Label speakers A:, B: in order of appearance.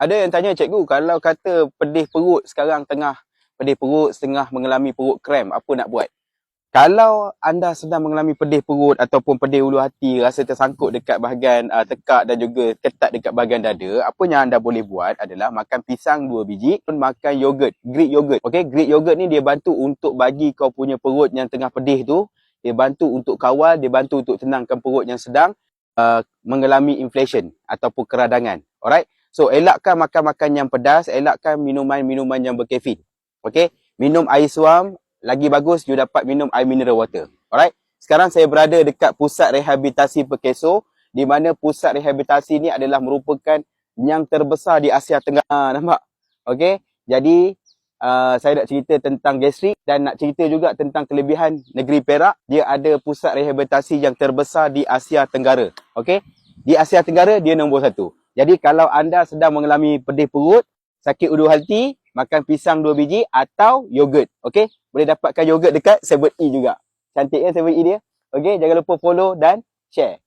A: Ada yang tanya, cikgu, kalau kata pedih perut sekarang tengah pedih perut, setengah mengalami perut kram, apa nak buat? Kalau anda sedang mengalami pedih perut ataupun pedih ulu hati, rasa tersangkut dekat bahagian tekak dan juga ketat dekat bahagian dada, apa yang anda boleh buat adalah makan pisang 2 biji dan makan yogurt, Greek yogurt. Okey, Greek yogurt ni dia bantu untuk bagi kau punya perut yang tengah pedih tu, dia bantu untuk kawal, dia bantu untuk tenangkan perut yang sedang mengalami inflation ataupun keradangan. Alright? So, elakkan makan-makan yang pedas, elakkan minuman-minuman yang berkafein. Okey? Minum air suam, lagi bagus you dapat minum air mineral water. Alright? Sekarang saya berada dekat pusat rehabilitasi Pekeso, di mana pusat rehabilitasi ni adalah merupakan yang terbesar di Asia Tenggara. Nampak? Okey? Jadi, saya nak cerita tentang gastrik dan nak cerita juga tentang kelebihan negeri Perak. Dia ada pusat rehabilitasi yang terbesar di Asia Tenggara. Okey? Di Asia Tenggara, dia nombor 1. Jadi, kalau anda sedang mengalami pedih perut, sakit ulu hati, makan pisang 2 biji atau yogurt. Okey? Boleh dapatkan yogurt dekat 7E juga. Cantik kan 7E dia? Okey, jangan lupa follow dan share.